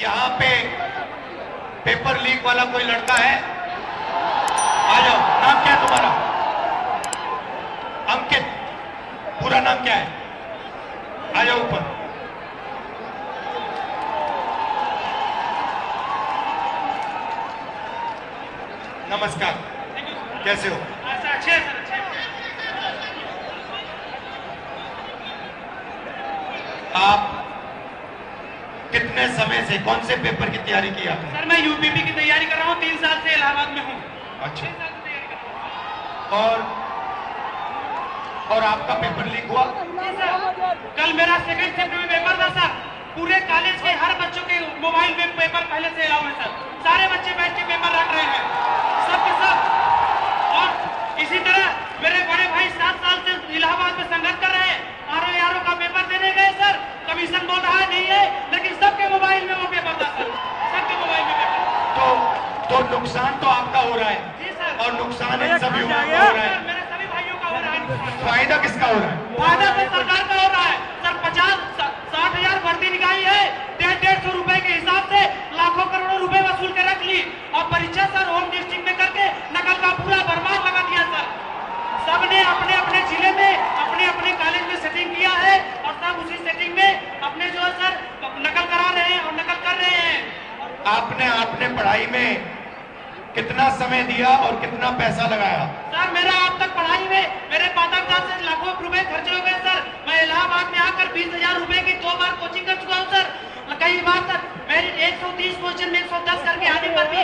यहाँ पे paper leak वाला कोई लड़का है? आ जाओ। नाम क्या है तुम्हारा? अंकित। पूरा नाम क्या है? आ जाओ ऊपर। नमस्कार, कैसे हो? अच्छे हैं सर, अच्छे हैं। आप कितने समय से कौन से पेपर की तैयारी की आपने? सर मैं यूपीपी की तैयारी कर रहा हूँ, 3 साल से इलाहाबाद में हूँ। अच्छा। 3 साल से तैयारी कर रहा हूँ। और आपका पेपर लीक हुआ? कल मेरा सेकंड शिफ्ट में पेपर था सर। पूरे कॉलेज के हर बच्चों के मोबाइल में पेपर पहले से अलाउ है सर। सारे बच्चे बैठ के पेपर रख रहे हैं, सब के सब। और इसी तरह मेरे बड़े भाई 7 साल से इलाहाबाद में संघर्ष कर रहे हैं। RO का पेपर देने गए सर, कमीशन बोल रहा नहीं है, लेकिन सबके मोबाइल में वो पेपर था सर, सबके मोबाइल में पेपर। तो नुकसान तो आपका हो रहा है। जी सर। और नुकसान इन सभी युवाओं का हो रहा है। मेरे सभी भाइयों का हो रहा है। फायदा किसका हो रहा है? फायदा तो सरकार का हो रहा है सर। 50-60 हजार भर्ती निकाली है, 150 रुपए के हिसाब से लाखों करोड़ों रुपए वसूल के रख ली, और परीक्षा सर होम डिस्ट्रिक्ट में करके नकल का पूरा बर्बाद लगा दिया सर। सबने अपने अपने जिले में अपने अपने कॉलेज में सेटिंग किया है, और सब उसी सेटिंग में अपने जो है सर नकल करा रहे हैं और नकल कर रहे हैं। आपने पढ़ाई में कितना समय दिया और कितना पैसा लगाया? सर मेरा अब तक पढ़ाई में मेरे माता पिता से लाखों रुपए खर्चे हो गए सर। मैं इलाहाबाद में आकर 20,000 रुपए की 2 बार कोचिंग कर चुका हूँ सर। कई बार सर मेरी 130 क्वेश्चन में 110 करके आने पर भी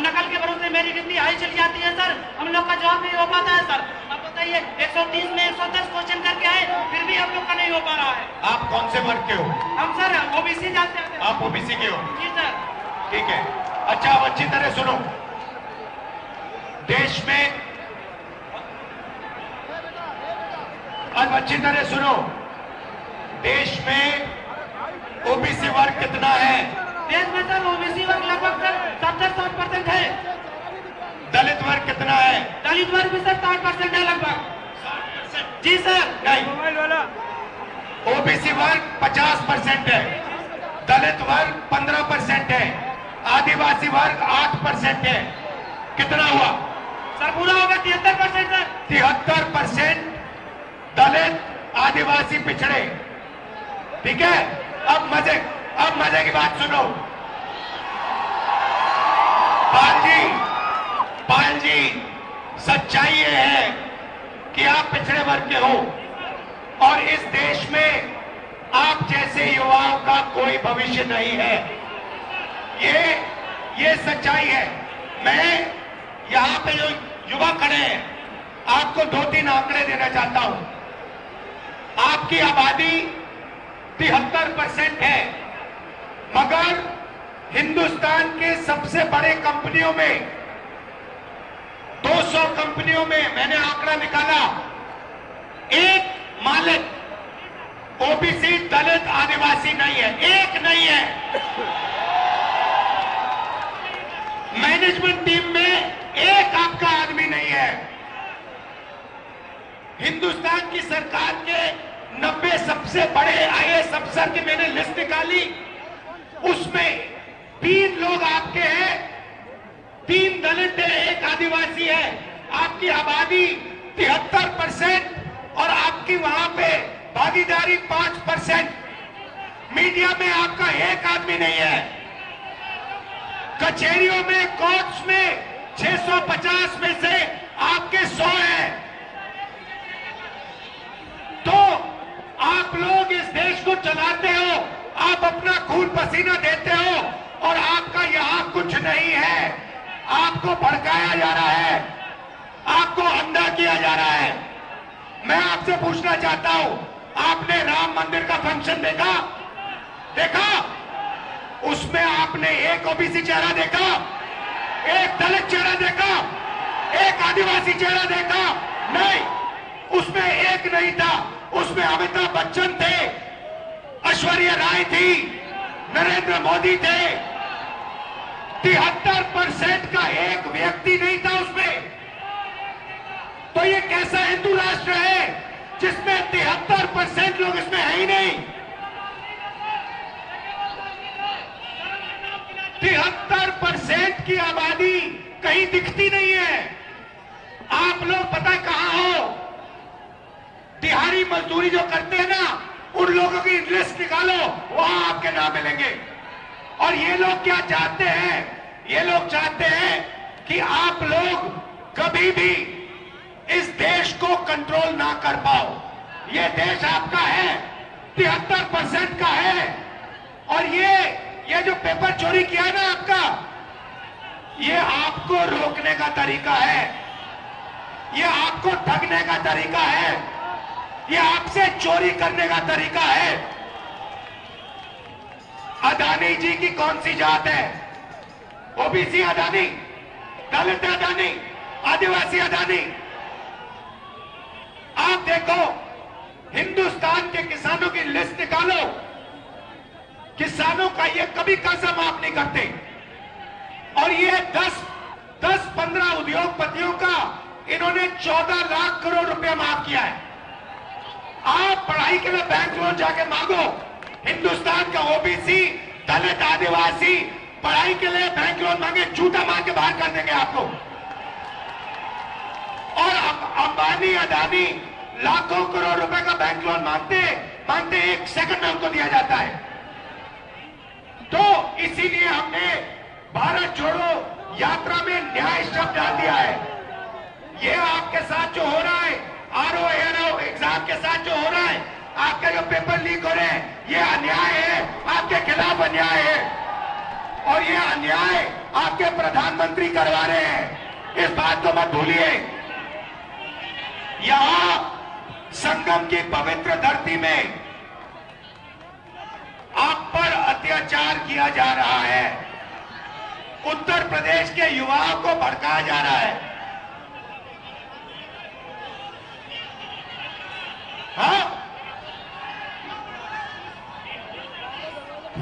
नकल के भरोसे मेरी डिग्री हाई चली जाती है सर। हम लोग का जॉब नहीं हो पाता है सर। अब बताइए 130 में 110 क्वेश्चन करके आए, फिर भी हम लोग का नहीं हो पा रहा है। आप कौन से वर्ग के हो? हम सर ओबीसी जाते हैं। आप ओबीसी के हो? जी सर। ठीक है। अच्छा, अब अच्छी तरह सुनो। देश में अब अच्छी तरह सुनो, देश में ओबीसी वर्ग कितना है? देश में सर ओबीसी वर्ग लगभग सर 70-60% है। दलित वर्ग कितना है? दलित वर्ग भी सर 60% है लगभग। 60%? जी सर। नहीं, मोबाइल वाला ओबीसी वर्ग 50% है, दलित वर्ग 15% है, आदिवासी वर्ग 8% है। कितना हुआ सर? पूरा होगा 73% सर। 73% दलित, आदिवासी, पिछड़े। ठीक है। अब मजे की बात सुनो। पाल जी, सच्चाई ये है कि आप पिछड़े वर्ग के हो, और इस देश में आप जैसे युवाओं का कोई भविष्य नहीं है। ये सच्चाई है। मैं यहां पे जो युवा खड़े हैं, आपको 2-3 आंकड़े देना चाहता हूं। आपकी आबादी 73% है, मगर हिंदुस्तान के सबसे बड़े कंपनियों में 200 कंपनियों में मैंने आंकड़ा निकाला, एक मालिक ओबीसी, दलित, आदिवासी नहीं है, एक नहीं है। मैनेजमेंट टीम में एक आपका आदमी नहीं है। हिंदुस्तान की सरकार के 90 सबसे बड़े IAS अफसर की मैंने लिस्ट निकाली, उसमें 3 लोग आपके हैं, 3 दलित है, 1 आदिवासी है। आपकी आबादी 73% और आपकी वहां पे भागीदारी 5%। मीडिया में आपका एक आदमी नहीं है। कचहरियों में, कोर्ट्स में 650 में से आपके 100 हैं। तो आप लोग इस देश को चलाते हो, आप अपना खून पसीना देते हो, और आपका यहां कुछ नहीं है। आपको भड़काया जा रहा है, आपको अंधा किया जा रहा है। मैं आपसे पूछना चाहता हूं, आपने राम मंदिर का फंक्शन देखा? उसमें आपने एक ओबीसी चेहरा देखा, एक दलित चेहरा देखा, एक आदिवासी चेहरा देखा? नहीं, उसमें एक नहीं था। उसमें अमिताभ बच्चन थे, ऐश्वर्या राय थी, नरेंद्र मोदी थे। 73% का एक व्यक्ति नहीं था उसमें। तो ये कैसा हिंदू राष्ट्र है जिसमें 73% लोग इसमें है ही नहीं? 73% की आबादी कहीं दिखती नहीं है। आप लोग पता कहां हो? दिहाड़ी मजदूरी जो करते हैं ना, उन लोगों की लिस्ट निकालो, वहां आपके नाम मिलेंगे। और ये लोग क्या चाहते हैं? ये लोग चाहते हैं कि आप लोग कभी भी इस देश को कंट्रोल ना कर पाओ। ये देश आपका है, 73% का है। और ये जो पेपर चोरी किया है ना आपका, ये आपको रोकने का तरीका है, ये आपको ठगने का तरीका है, ये आपसे चोरी करने का तरीका है। अदानी जी की कौन सी जात है? ओबीसी अदानी, दलित अदानी, आदिवासी अदानी। आप देखो, हिंदुस्तान के किसानों की लिस्ट निकालो, किसानों का ये कभी कर्जा माफ नहीं करते। और ये 10-15 उद्योगपतियों का इन्होंने 14 लाख करोड़ रुपया माफ किया है। आप पढ़ाई के लिए बैंक लोन जाके मांगो, हिंदुस्तान का ओबीसी, दलित, आदिवासी पढ़ाई के लिए बैंक लोन मांगे, जूता मार के बाहर कर देंगे आपको। और अंबानी, अदानी लाखों करोड़ रुपए का बैंक लोन मांगते 1 सेकंड में उनको दिया जाता है। तो इसीलिए हमने भारत जोड़ो यात्रा में न्याय शब्द डाल दिया है। ये आपके साथ जो हो रहा है, आरओ एआरओ एग्जाम के साथ जो हो रहा है, आपके जो पेपर लीक हो रहे हैं, ये अन्याय है, आपके खिलाफ अन्याय है। और ये अन्याय आपके प्रधानमंत्री करवा रहे हैं, इस बात को मत भूलिए। यहां संगम की पवित्र धरती में आप पर अत्याचार किया जा रहा है। उत्तर प्रदेश के युवाओं को भड़काया जा रहा है। हाँ,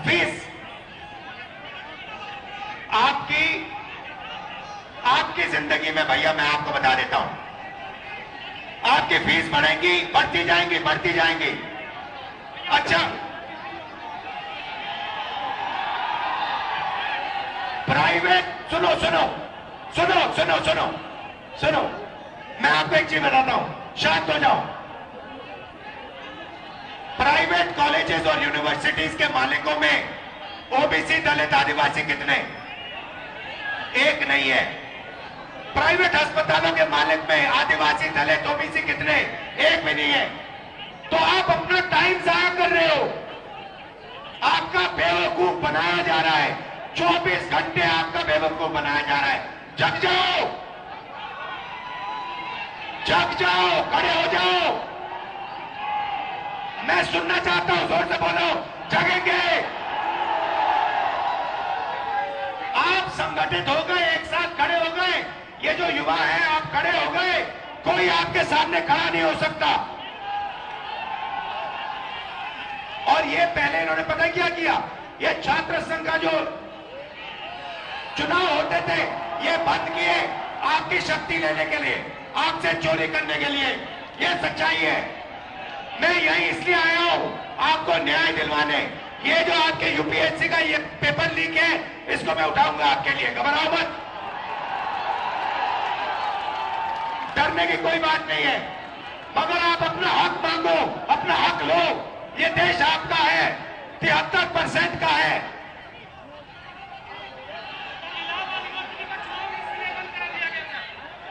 फीस आपकी जिंदगी में, भैया मैं आपको बता देता हूं, आपकी फीस बढ़ेगी, बढ़ती जाएंगी। अच्छा, प्राइवेट, सुनो, मैं आपको एक चीज बताता हूं, शांत हो जाओ। प्राइवेट कॉलेजेस और यूनिवर्सिटीज के मालिकों में ओबीसी, दलित, आदिवासी कितने? एक नहीं है। प्राइवेट अस्पतालों के मालिक में आदिवासी, दलित, ओबीसी कितने? एक भी नहीं है। तो आप अपना टाइम जाया कर रहे हो, आपका बेवकूफ बनाया जा रहा है। 24 घंटे आपका बेवकूफ बनाया जा रहा है। जग जाओ, खड़े हो जाओ। मैं सुनना चाहता हूं, जोर से बोलो, जगेंगे। आप संगठित हो गए, एक साथ खड़े हो गए। ये जो युवा है, आप खड़े हो गए, कोई आपके सामने खड़ा नहीं हो सकता। और ये पहले इन्होंने पता क्या किया? ये छात्र संघ का जो चुनाव होते थे, ये बंद किए आपकी शक्ति लेने के लिए, आपसे चोरी करने के लिए। ये सच्चाई है। मैं यही इसलिए आया हूं, आपको न्याय दिलवाने। ये जो आपके यूपीएससी का ये पेपर लीक है, इसको मैं उठाऊंगा आपके लिए, घबराओ मत। डरने की कोई बात नहीं है, मगर आप अपना हक मांगो, अपना हक लो। ये देश आपका है, 73% का है।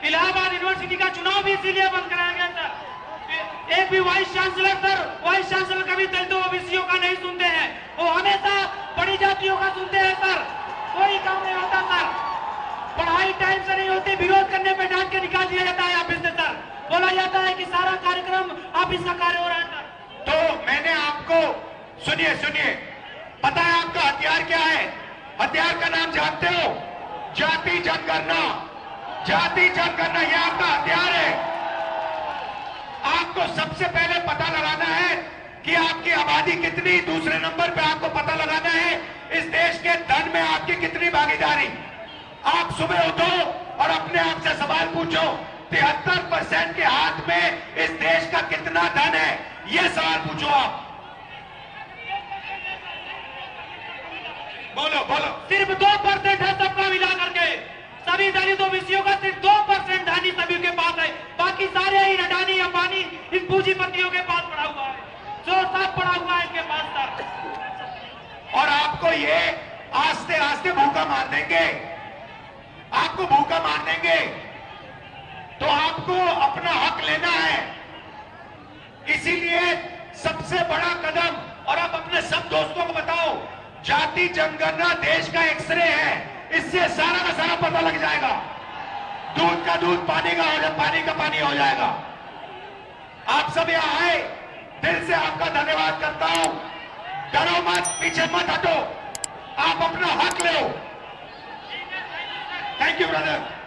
इलाहाबाद यूनिवर्सिटी का चुनाव भी इसीलिए बंद कराया गया था। एक भी वाइस चांसलर कभी दलितों ओबीसीओं का नहीं सुनते हैं, वो हमेशा बड़ी जातियों का सुनते हैं सर। कोई काम नहीं होता सर, पढ़ाई टाइम से नहीं होती, विरोध करने पे डांट के निकाल दिया जाता है ऑफिस से सर। बोला जाता है कि सारा कार्यक्रम ऑफिस का कार्य हो रहा है सर। तो मैंने आपको, सुनिए, पता है आपका हथियार क्या है? हथियार का नाम जानते हो? जाति जनगणना, ये आपका हथियार है। आपको सबसे पहले पता लगाना है कि आपकी आबादी कितनी, दूसरे नंबर पे आपको पता लगाना है इस देश के धन में आपकी कितनी भागीदारी। आप सुबह उठो और अपने आप से सवाल पूछो, 73% के हाथ में इस देश का कितना धन है? ये सवाल पूछो आप। बोलो बोलो। सिर्फ 2% है सबका मिला करके, सभी दलित ओबीसियों का सिर्फ 2% धनी सभी के पास है, बाकी सारे ही अडानी अंबानी इन पूंजीपतियों के पास पड़ा हुआ है, जो सब पड़ा हुआ है इनके पास सर। और आपको ये आस्ते आस्ते भूखा मार देंगे, आपको भूखा मार देंगे, तो आपको अपना हक लेना है। इसीलिए सबसे बड़ा कदम, और आप अपने सब दोस्तों को बताओ, जाति जनगणना देश का एक्सरे है, इससे सारा का सारा पता लग जाएगा। दूध का दूध पानी का हो जाए, पानी का पानी हो जाएगा। आप सब यहाँ आए, दिल से आपका धन्यवाद करता हूं। डरो मत, पीछे मत हटो, आप अपना हक लो। Thank you brother.